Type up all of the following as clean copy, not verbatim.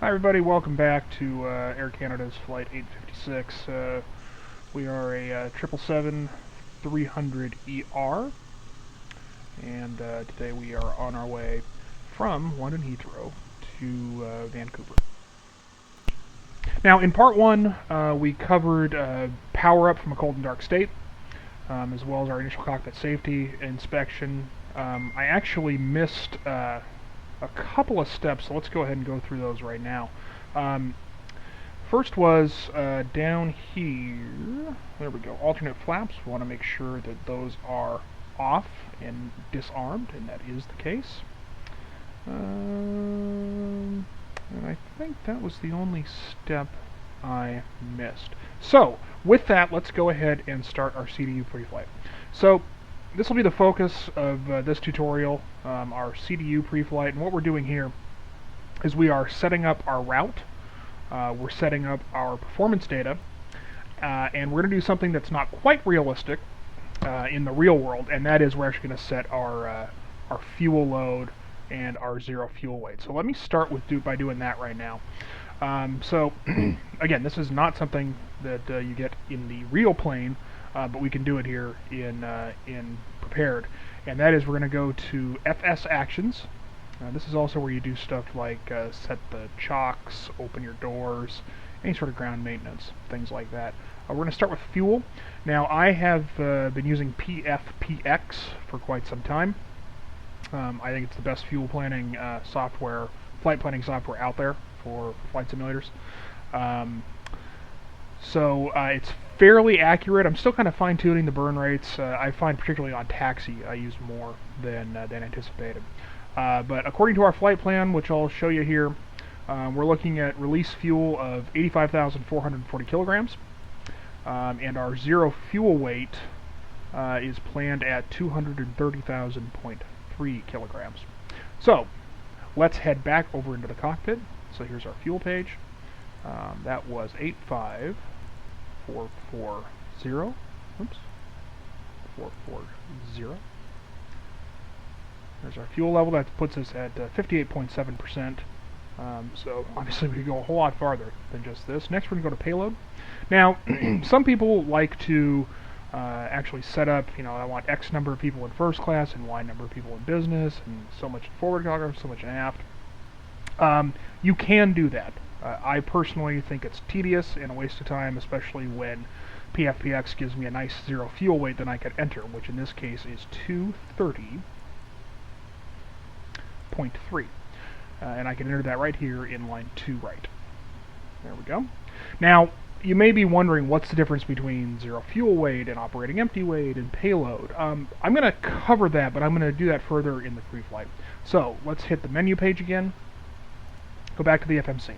Hi everybody, welcome back to Air Canada's Flight 856. We are a 777-300ER, and today we are on our way from London Heathrow to Vancouver. Now, in part one, we covered power up from a cold and dark state, as well as our initial cockpit safety inspection. I actually missed a couple of steps, so let's go ahead and go through those right now. First was down here, there we go, alternate flaps. We want to make sure that those are off and disarmed, and that is the case. And I think that was the only step I missed. So, with that, let's go ahead and start our CDU pre-flight. So, this will be the focus of this tutorial, our CDU pre-flight, and what we're doing here is we are setting up our route, we're setting up our performance data, and we're going to do something that's not quite realistic in the real world, and that is we're actually going to set our fuel load and our zero fuel weight. So let me start with by doing that right now. So again, this is not something that you get in the real plane, but we can do it here in Prepared, and that is we're going to go to FS Actions. This is also where you do stuff like set the chocks, open your doors, any sort of ground maintenance, things like that. We're going to start with fuel. Now, I have been using PFPX for quite some time. I think it's the best fuel planning software, flight planning software out there for flight simulators. So it's fairly accurate. I'm still kind of fine-tuning the burn rates. I find particularly on taxi I use more than anticipated. But according to our flight plan, which I'll show you here, we're looking at release fuel of 85,440 kilograms, and our zero fuel weight is planned at 230,000.3 kilograms. So let's head back over into the cockpit. So here's our fuel page. That was 85440. Oops. 440. There's our fuel level. That puts us at 58.7%. So obviously we could go a whole lot farther than just this. Next we're going to go to payload. Now, some people like to actually set up, I want X number of people in first class and Y number of people in business, and so much in forward cargo, so much in aft. You can do that. I personally think it's tedious and a waste of time, especially when PFPX gives me a nice zero fuel weight that I could enter, which in this case is 230.3. And I can enter that right here in line 2 right. There we go. Now, you may be wondering what's the difference between zero fuel weight and operating empty weight and payload. I'm going to cover that, but I'm going to do that further in the pre-flight. So, let's hit the menu page again. Go back to the FMC.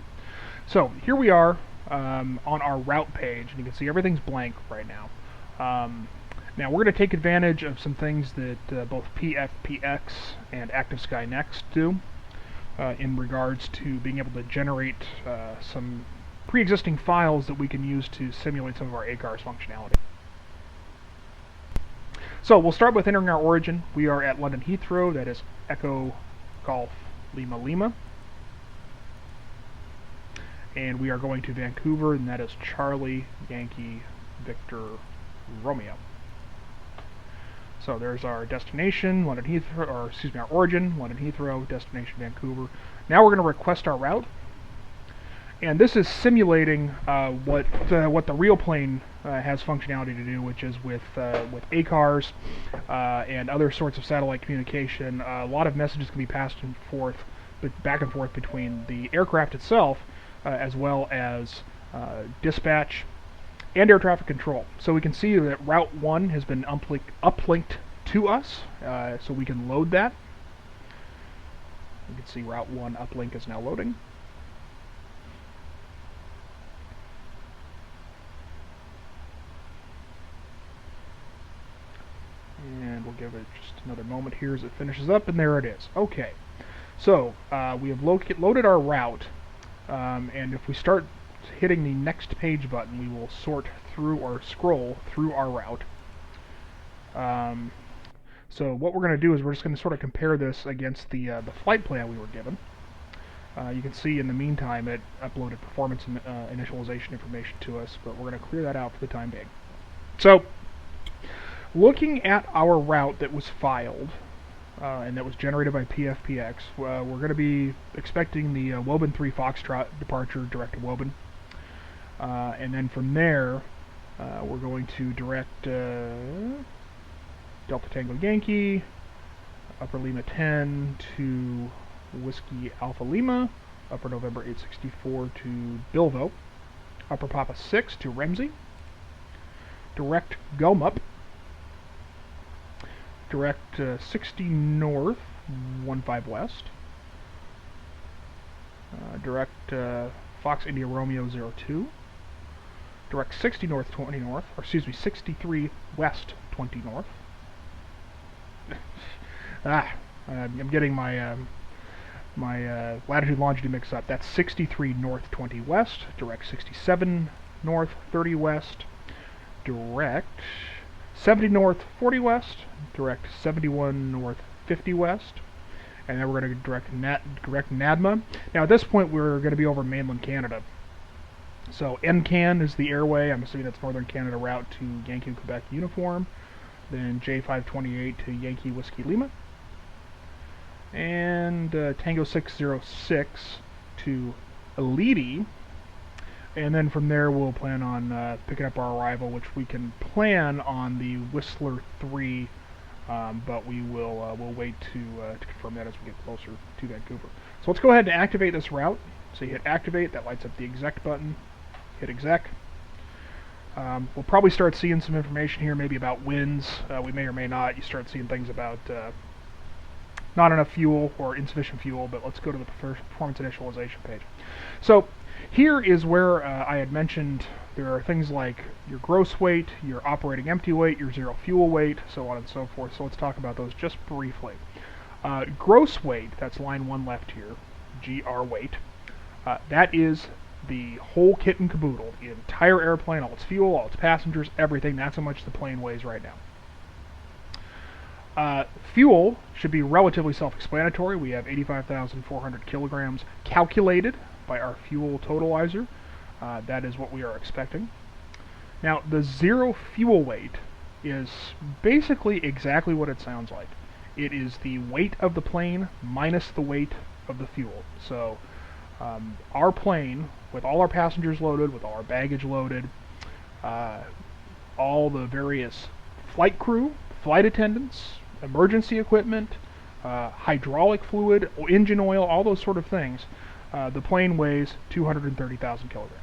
So, here we are on our route page, and you can see everything's blank right now. Now, we're going to take advantage of some things that both PFPX and ActiveSky Next do in regards to being able to generate some pre-existing files that we can use to simulate some of our ACARS functionality. So, we'll start with entering our origin. We are at London Heathrow. That is Echo Golf Lima Lima. And we are going to Vancouver, and that is Charlie Yankee Victor Romeo. So there's our destination, London Heathrow, or excuse me, our origin, London Heathrow, destination Vancouver. Now we're going to request our route, and this is simulating what the real plane has functionality to do, which is with ACARS and other sorts of satellite communication. A lot of messages can be passed and forth, back and forth between the aircraft itself, as well as dispatch and air traffic control. So we can see that Route 1 has been uplinked to us, so we can load that. You can see Route 1 uplink is now loading. And we'll give it just another moment here as it finishes up, and there it is. Okay, so we have loaded our route. And if we start hitting the next page button, we will sort through or scroll through our route. So what we're going to do is we're just going to sort of compare this against the flight plan we were given. You can see in the meantime it uploaded performance initialization information to us, but we're going to clear that out for the time being. So, looking at our route that was filed, and that was generated by PFPX, we're going to be expecting the Woburn 3 Foxtrot departure direct to Woburn. And then from there, we're going to direct Delta Tango Yankee, Upper Lima 10 to Whiskey Alpha Lima, Upper November 864 to Bilvo, Upper Papa 6 to Remsey, direct Gulmup, direct 60 North 15 West, direct Fox India Romeo 02, direct 60 North 20 North, or excuse me, 63 West 20 North. I'm getting my latitude and longitude mixed up. That's 63 North 20 West, direct 67 North 30 West, direct 70 North 40 West, direct 71 North 50 West, and then we're going to direct NADMA. Now at this point we're going to be over mainland Canada. So NCAN is the airway. I'm assuming that's Northern Canada route to Yankee Quebec Uniform. Then J528 to Yankee Whiskey Lima. And Tango 606 to Elite. And then from there we'll plan on picking up our arrival, which we can plan on the Whistler 3, but we'll wait to confirm that as we get closer to Vancouver. So let's go ahead and activate this route. So you hit activate, that lights up the exec button. Hit exec. We'll probably start seeing some information here, maybe about winds. We may or may not. You start seeing things about not enough fuel or insufficient fuel, but let's go to the performance initialization page. So here is where I had mentioned there are things like your gross weight, your operating empty weight, your zero fuel weight, so on and so forth. So let's talk about those just briefly. Gross weight, that's line 1 left here, GR weight, that is the whole kit and caboodle, the entire airplane, all its fuel, all its passengers, everything. That's how much the plane weighs right now. Fuel should be relatively self-explanatory. We have 85,400 kilograms calculated by our fuel totalizer. That is what we are expecting. Now, the zero fuel weight is basically exactly what it sounds like. It is the weight of the plane minus the weight of the fuel. So, our plane, with all our passengers loaded, with all our baggage loaded, all the various flight crew, flight attendants, emergency equipment, hydraulic fluid, engine oil, all those sort of things, the plane weighs 230,000 kilograms.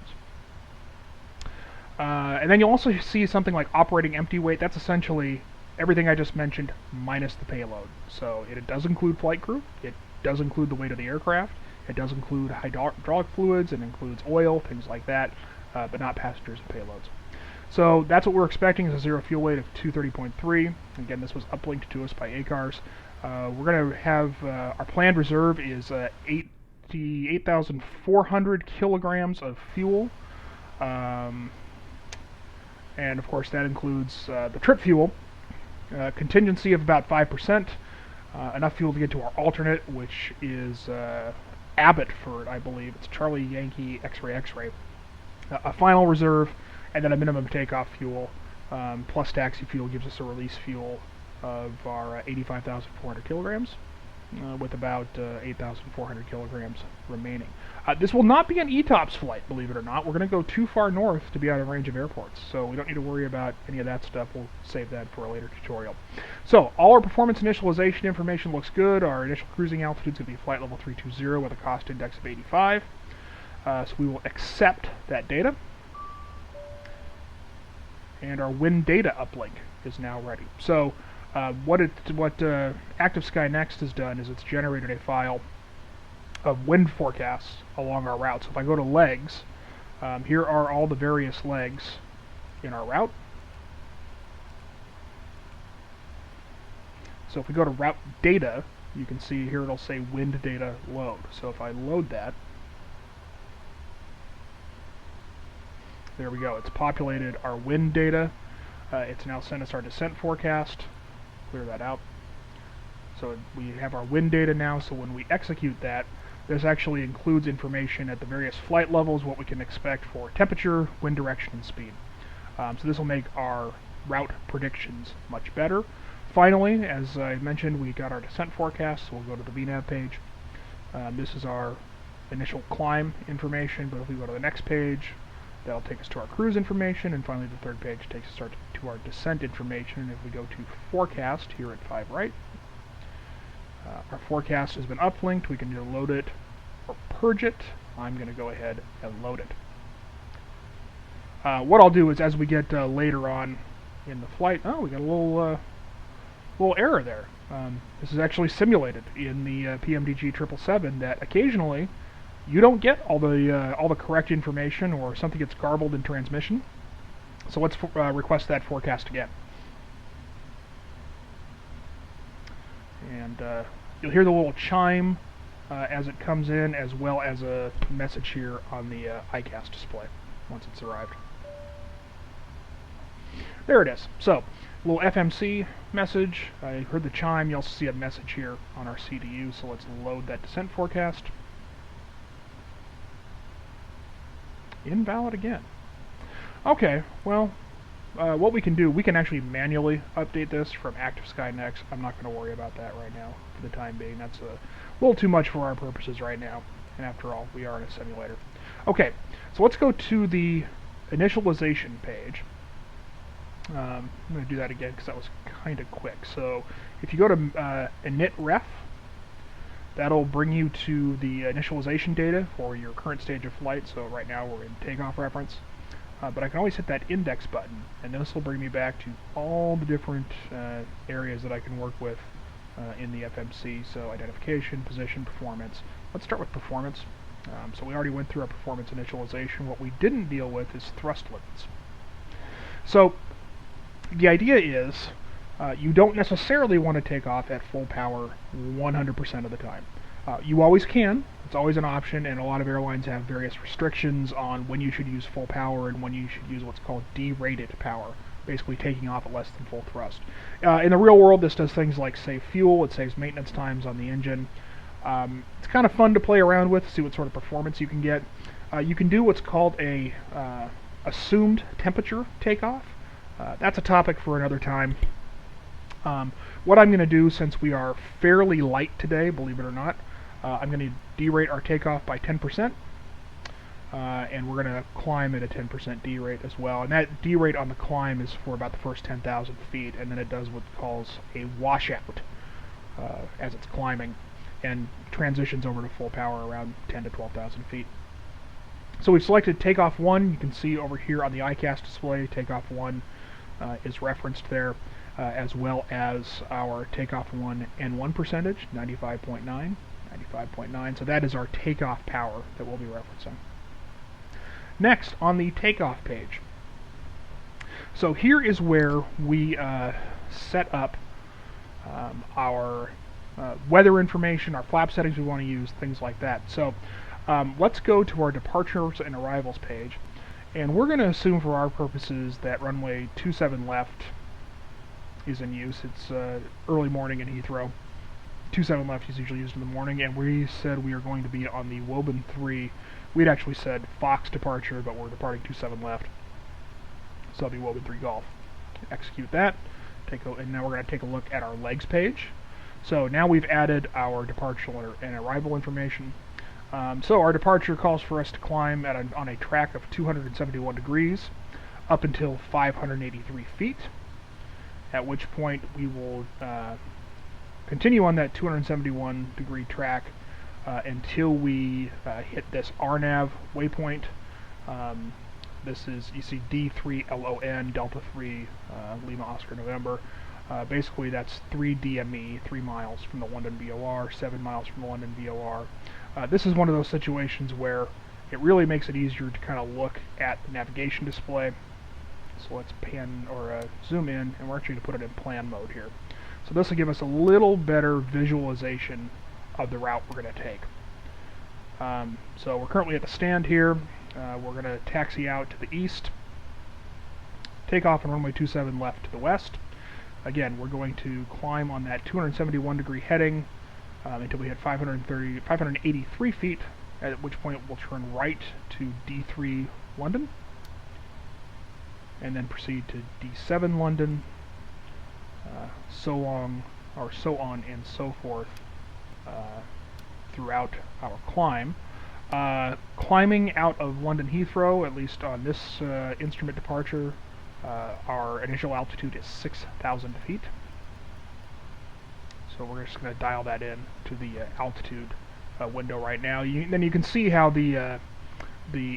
And then you'll also see something like operating empty weight. That's essentially everything I just mentioned minus the payload. So it does include flight crew, it does include the weight of the aircraft, it does include hydraulic fluids, it includes oil, things like that, but not passengers and payloads. So that's what we're expecting, is a zero fuel weight of 230.3. Again, this was uplinked to us by ACARS. We're going to have, our planned reserve is 88,400 kilograms of fuel. And of course that includes the trip fuel, contingency of about 5%, enough fuel to get to our alternate, which is Abbotsford, I believe. It's Charlie Yankee X-ray X-ray. A final reserve, and then a minimum takeoff fuel, plus taxi fuel gives us a release fuel of our 85,400 kilograms, with about 8,400 kilograms remaining. This will not be an ETOPS flight, believe it or not. We're going to go too far north to be out of range of airports, so we don't need to worry about any of that stuff. We'll save that for a later tutorial. So, all our performance initialization information looks good. Our initial cruising altitude is going to be flight level 320 with a cost index of 85. So we will accept that data. And our wind data uplink is now ready. So what Active Sky Next has done is it's generated a file of wind forecasts along our route. So if I go to legs, here are all the various legs in our route. So if we go to route data, you can see here it'll say wind data load. So if I load that, there we go. It's populated our wind data. It's now sent us our descent forecast. Clear that out. So we have our wind data now, so when we execute that, This actually includes information at the various flight levels, what we can expect for temperature, wind direction, and speed. So this will make our route predictions much better. Finally, as I mentioned, we got our descent forecast, so we'll go to the VNAV page. This is our initial climb information, but if we go to the next page, that'll take us to our cruise information, and finally the third page takes us to our descent information. And if we go to forecast here at 5 right, our forecast has been uplinked. We can either load it or purge it. I'm going to go ahead and load it. What I'll do is, as we get later on in the flight, we got a little error there. This is actually simulated in the PMDG 777, that occasionally you don't get all the correct information, or something gets garbled in transmission. So let's request that forecast again. And you'll hear the little chime as it comes in, as well as a message here on the iCast display once it's arrived. There it is. So, little FMC message. I heard the chime. You also see a message here on our CDU. So let's load that descent forecast. Invalid again. Okay, well, what we can do, we can actually manually update this from Active SkyNext. I'm not going to worry about that right now for the time being. That's a little too much for our purposes right now. And after all, we are in a simulator. Okay, so let's go to the initialization page. I'm going to do that again because that was kind of quick. So if you go to initref, that'll bring you to the initialization data for your current stage of flight. So right now we're in takeoff reference. But I can always hit that index button, and this will bring me back to all the different areas that I can work with in the FMC. So identification, position, performance. Let's start with performance. So we already went through our performance initialization. What we didn't deal with is thrust limits. So the idea is you don't necessarily want to take off at full power 100% of the time. You always can. It's always an option, and a lot of airlines have various restrictions on when you should use full power and when you should use what's called derated power, basically taking off at less than full thrust. In the real world, this does things like save fuel, it saves maintenance times on the engine. It's kind of fun to play around with, see what sort of performance you can get. You can do what's called a assumed temperature takeoff. That's a topic for another time. What I'm going to do, since we are fairly light today, believe it or not, I'm going to derate our takeoff by 10%, and we're going to climb at a 10% derate as well. And that derate on the climb is for about the first 10,000 feet, and then it does what it calls a washout as it's climbing, and transitions over to full power around 10 to 12,000 feet. So we've selected takeoff 1. You can see over here on the iCast display, takeoff 1 is referenced there, as well as our takeoff 1 N1 percentage, 95.9, 95.9. So that is our takeoff power that we'll be referencing. Next, on the takeoff page. So here is where we set up our weather information, our flap settings we want to use, things like that. So let's go to our departures and arrivals page, and we're going to assume for our purposes that runway 27 left is in use. It's early morning in Heathrow. 27 left is usually used in the morning, and we said we are going to be on the Woburn 3. We'd actually said Fox departure, but we're departing 27 left. So that'll be Woburn 3 Golf. Execute that. And now we're going to take a look at our legs page. So now we've added our departure and arrival information. So our departure calls for us to climb on a track of 271 degrees up until 583 feet, at which point we will continue on that 271 degree track until we hit this RNAV waypoint. This is, you see D3LON, Delta 3, Lima Oscar November. Basically that's 3 DME, 3 miles from the London VOR, 7 miles from the London VOR. This is one of those situations where it really makes it easier to kind of look at the navigation display. So let's pan or zoom in, and we're actually going to put it in plan mode here. So this will give us a little better visualization of the route we're going to take. So we're currently at the stand here. We're going to taxi out to the east, take off on runway 27 left to the west. Again, we're going to climb on that 271 degree heading until we hit 583 feet, at which point we'll turn right to D3 London, and then proceed to D7 London, so on and so forth throughout our climb. Climbing out of London Heathrow, at least on this instrument departure, our initial altitude is 6,000 feet. So we're just going to dial that in to the altitude window right now. Then you can see how the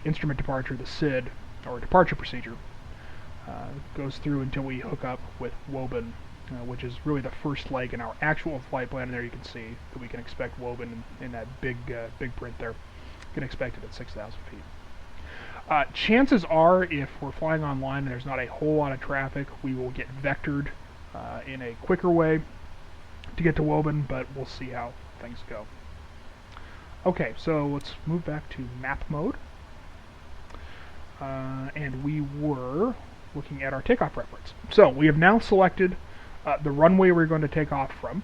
instrument departure, the SID, or departure procedure, goes through until we hook up with Woburn, which is really the first leg in our actual flight plan. And there you can see that we can expect Woburn in that big print there. You can expect it at 6,000 feet. Chances are, if we're flying online and there's not a whole lot of traffic, we will get vectored in a quicker way to get to Woburn, but we'll see how things go. Okay, so let's move back to map mode. And we were looking at our takeoff reference. So we have now selected the runway we're going to take off from.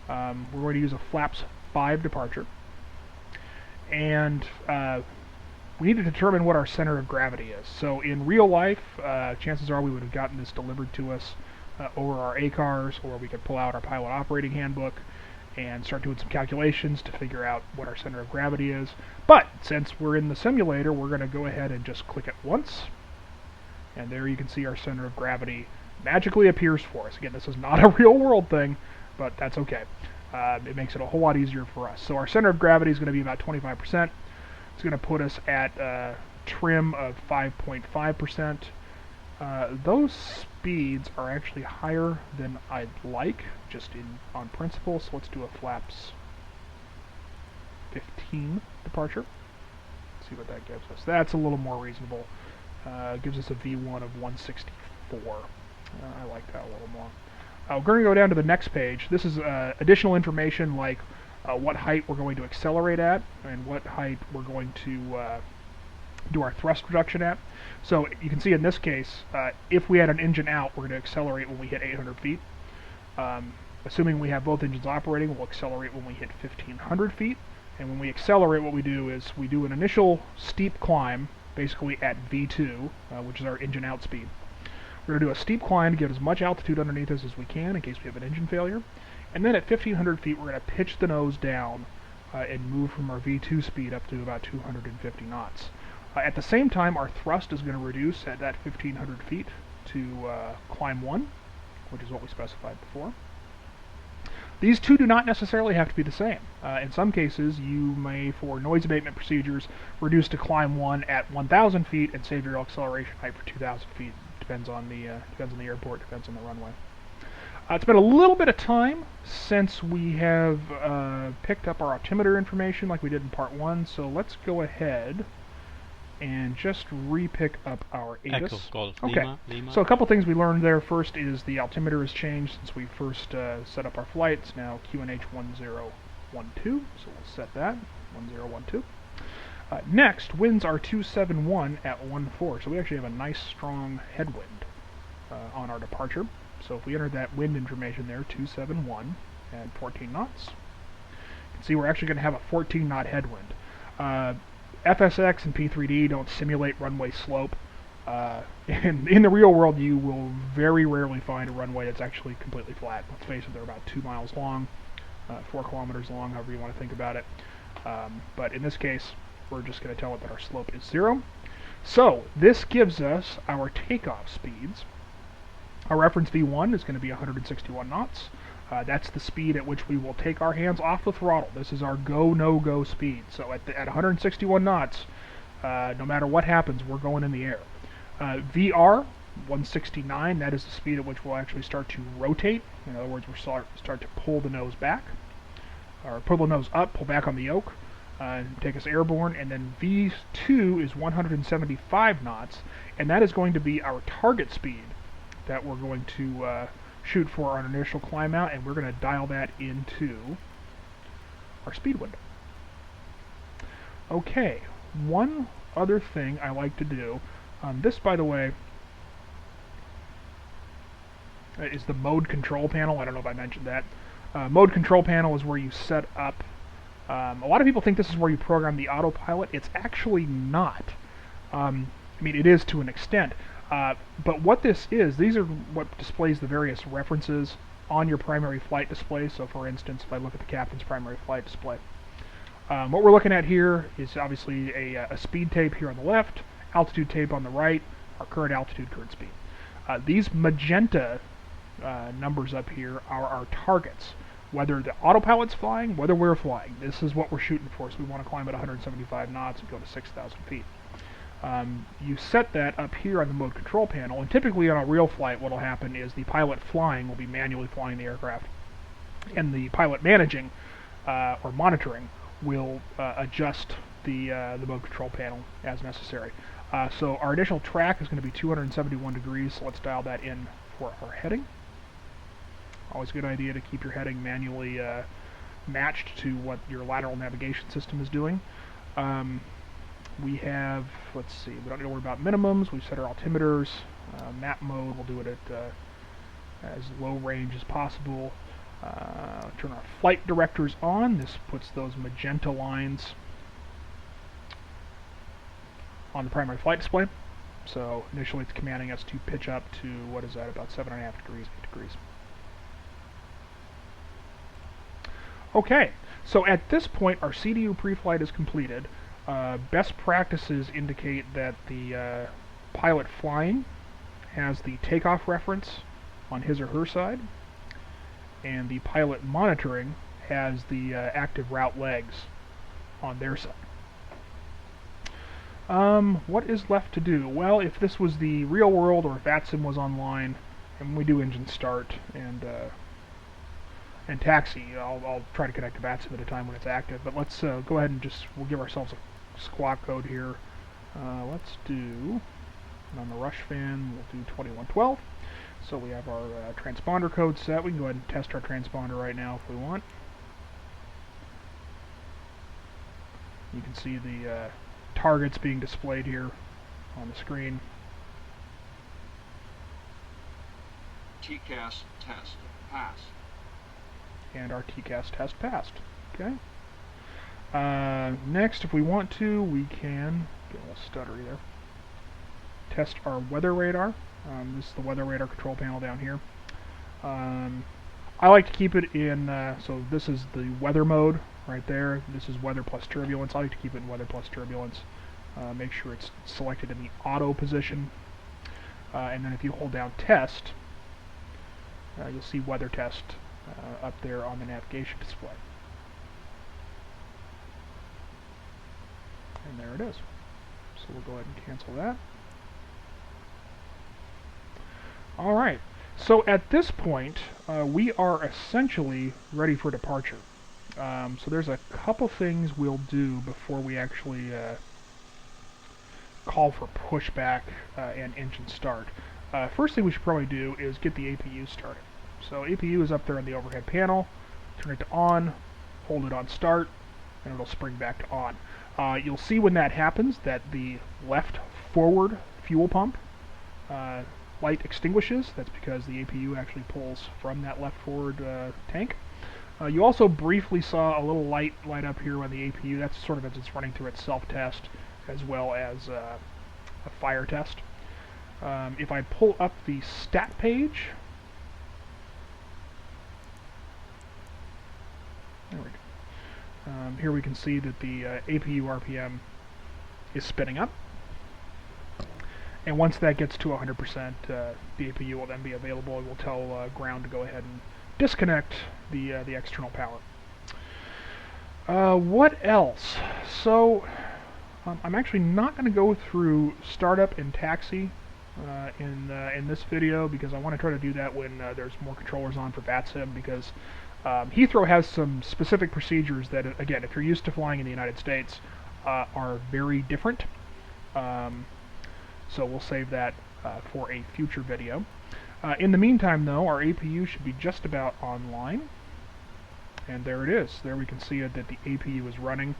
We're going to use a flaps 5 departure. And we need to determine what our center of gravity is. So in real life, chances are we would have gotten this delivered to us over our ACARs, or we could pull out our pilot operating handbook and start doing some calculations to figure out what our center of gravity is. But since we're in the simulator, we're going to go ahead and just click it once. And there you can see our center of gravity magically appears for us. Again, this is not a real world thing, but that's okay. It makes it a whole lot easier for us. So our center of gravity is going to be about 25%. It's going to put us at trim of 5.5%. Those speeds are actually higher than I'd like, just on principle. So let's do a flaps 15 departure. See what that gives us. That's a little more reasonable. Gives us a V1 of 164. I like that a little more. We're going to go down to the next page. This is additional information like what height we're going to accelerate at and what height we're going to do our thrust reduction at. So you can see in this case, if we had an engine out, we're going to accelerate when we hit 800 feet. Assuming we have both engines operating, we'll accelerate when we hit 1,500 feet. And when we accelerate, what we do is we do an initial steep climb, basically at V2, which is our engine out speed. We're going to do a steep climb to get as much altitude underneath us as we can in case we have an engine failure. And then at 1,500 feet, we're going to pitch the nose down and move from our V2 speed up to about 250 knots. At the same time, our thrust is going to reduce at that 1,500 feet to climb 1, which is what we specified before. These two do not necessarily have to be the same. In some cases, you may, for noise abatement procedures, reduce to climb 1 at 1,000 feet and save your acceleration height for 2,000 feet. Depends on the airport, depends on the runway. It's been a little bit of time since we have picked up our altimeter information like we did in part 1, so let's go ahead and just re-pick up our ATIS. Echo Golf Okay, Lima. so a couple things we learned there. First is the altimeter has changed since we first set up our flight. It's now QNH 1012, so we'll set that, 1012. Next, winds are 271 at 14, so we actually have a nice strong headwind on our departure. So if we enter that wind information there, 271 and 14 knots, you can see we're actually going to have a 14 knot headwind. FSX and P3D don't simulate runway slope. In the real world, you will very rarely find a runway that's actually completely flat. Let's face it, they're about 2 miles long, 4 kilometers long, however you want to think about it. But in this case, we're just going to tell it that our slope is 0. So this gives us our takeoff speeds. Our reference V1 is going to be 161 knots. That's the speed at which we will take our hands off the throttle. This is our go, no-go speed. So at 161 knots, no matter what happens, we're going in the air. VR, 169, that is the speed at which we'll actually start to rotate. In other words, we'll start to pull the nose back, or pull the nose up, pull back on the yoke, and take us airborne. And then V2 is 175 knots, and that is going to be our target speed that we're going to shoot for our initial climb out, and we're going to dial that into our speed window. Okay, one other thing I like to do, this by the way is the mode control panel. I don't know if I mentioned that. Mode control panel is where you set up. A lot of people think this is where you program the autopilot. It's actually not. I mean, it is to an extent. But what this is, these are what displays the various references on your primary flight display. So for instance, if I look at the captain's primary flight display, what we're looking at here is obviously a speed tape here on the left, altitude tape on the right, our current altitude, current speed. These magenta numbers up here are our targets. Whether the autopilot's flying, whether we're flying, this is what we're shooting for. So we want to climb at 175 knots and go to 6,000 feet. You set that up here on the mode control panel, and typically on a real flight what will happen is the pilot flying will be manually flying the aircraft, and the pilot managing or monitoring will adjust the mode control panel as necessary. So our initial track is going to be 271 degrees, so let's dial that in for our heading. Always a good idea to keep your heading manually matched to what your lateral navigation system is doing. We have, let's see, we don't need to worry about minimums. We've set our altimeters. Map mode, we'll do it at as low range as possible. Turn our flight directors on. This puts those magenta lines on the primary flight display. So initially it's commanding us to pitch up to, what is that, about 7.5 degrees, 8 degrees. Okay, so at this point our CDU pre-flight is completed. Best practices indicate that the pilot flying has the takeoff reference on his or her side, and the pilot monitoring has the active route legs on their side. What is left to do? Well, if this was the real world, or if VATSIM was online, and we do engine start and taxi, I'll try to connect to VATSIM at a time when it's active, but let's go ahead and we'll give ourselves a squawk code here. Let's do, on the rush fan, we'll do 2112. So we have our transponder code set. We can go ahead and test our transponder right now if we want. You can see the targets being displayed here on the screen. TCAS test passed. And our TCAS test passed. Okay. Next, if we want to, we can get a little stuttery there. Test our weather radar. This is the weather radar control panel down here. I like to keep it in, so this is the weather mode right there. This is weather plus turbulence. I like to keep it in weather plus turbulence. Make sure it's selected in the auto position. And then if you hold down test, you'll see weather test up there on the navigation display. And there it is. So we'll go ahead and cancel that. Alright, so at this point, we are essentially ready for departure. So there's a couple things we'll do before we actually call for pushback and engine start. First thing we should probably do is get the APU started. So APU is up there on the overhead panel. Turn it to on, hold it on start, and it'll spring back to on. You'll see when that happens that the left forward fuel pump light extinguishes. That's because the APU actually pulls from that left forward tank. You also briefly saw a little light up here on the APU. That's sort of as it's running through its self-test as well as a fire test. If I pull up the stat page, there we go. Here we can see that the APU RPM is spinning up. And once that gets to 100%, the APU will then be available. It will tell ground to go ahead and disconnect the external power. What else? So I'm actually not going to go through startup and taxi in this video, because I want to try to do that when there's more controllers on for VATSIM, because Heathrow has some specific procedures that, again, if you're used to flying in the United States, are very different. So we'll save that for a future video. In the meantime, though, our APU should be just about online. And there it is. There we can see it, that the APU is running.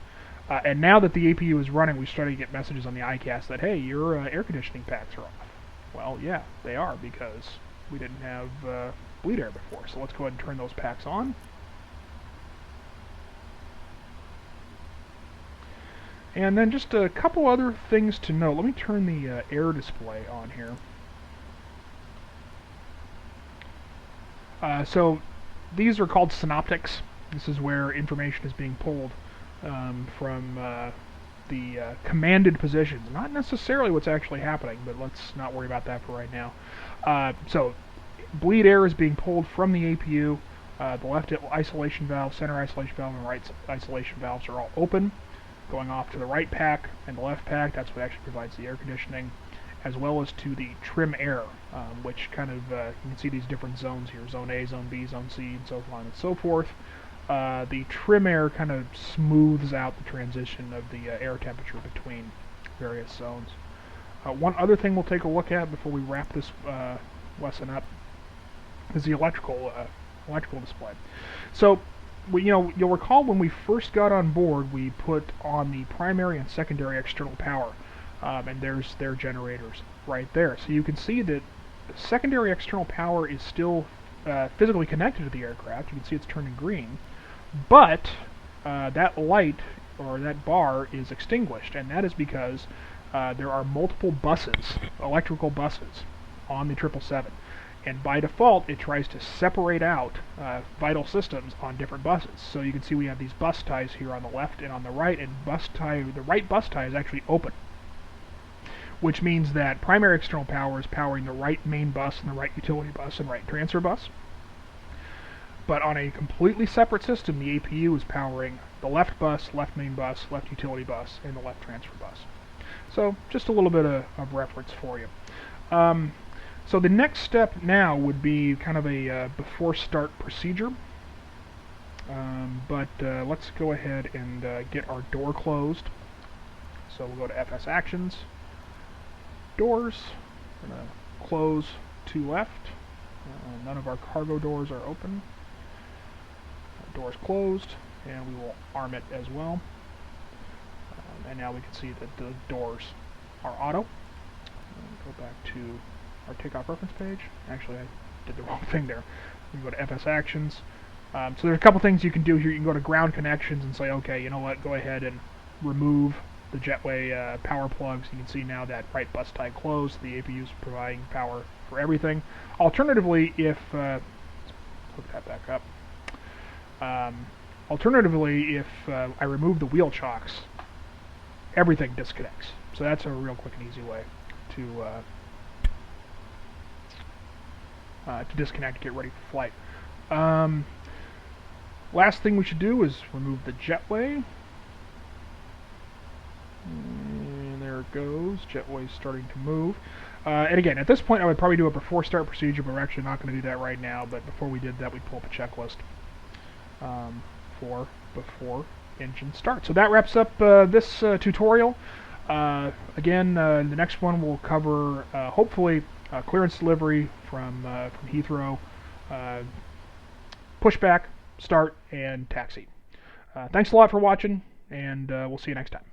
And now that the APU is running, we started to get messages on the iCast that, hey, your air conditioning packs are off. Well, yeah, they are, because we didn't have bleed air before. So let's go ahead and turn those packs on. And then just a couple other things to note. Let me turn the air display on here. So these are called synoptics. This is where information is being pulled from the commanded positions. Not necessarily what's actually happening, but let's not worry about that for right now. So bleed air is being pulled from the APU. The left isolation valve, center isolation valve, and right isolation valves are all open, going off to the right pack and the left pack. That's what actually provides the air conditioning, as well as to the trim air, which kind of, you can see these different zones here, zone A, zone B, zone C, and so on and so forth. The trim air kind of smooths out the transition of the air temperature between various zones. One other thing we'll take a look at before we wrap this lesson up is the electrical display. So, you'll recall when we first got on board, we put on the primary and secondary external power, and there's their generators right there. So you can see that secondary external power is still physically connected to the aircraft. You can see it's turning green, but that light, or that bar, is extinguished, and that is because there are multiple buses, electrical buses, on the 777. And by default, it tries to separate out vital systems on different buses. So you can see we have these bus ties here on the left and on the right, and the right bus tie is actually open, which means that primary external power is powering the right main bus and the right utility bus and right transfer bus. But on a completely separate system, the APU is powering the left bus, left main bus, left utility bus, and the left transfer bus. So just a little bit of reference for you. So the next step now would be kind of a before start procedure. But let's go ahead and get our door closed. So we'll go to FS Actions, Doors. We're going to close to left. None of our cargo doors are open. Doors closed, and we will arm it as well. And now we can see that the doors are auto. Go back to our takeoff reference page. Actually, I did the wrong thing there. We can go to FS Actions. So there's a couple things you can do here. You can go to Ground Connections and say, okay, you know what, go ahead and remove the jetway power plugs. You can see now that right bus tie closed. The APU is providing power for everything. Alternatively, if let's hook that back up. Alternatively, if I remove the wheel chocks, everything disconnects. So that's a real quick and easy way to disconnect, get ready for flight. Last thing we should do is remove the jetway. And there it goes. Jetway's starting to move. And again, at this point I would probably do a before start procedure, but we're actually not going to do that right now. But before we did that, we'd pull up a checklist for before engine start. So that wraps up this tutorial. Again, the next one will cover, hopefully, clearance delivery from Heathrow, pushback, start, and taxi. Thanks a lot for watching, and we'll see you next time.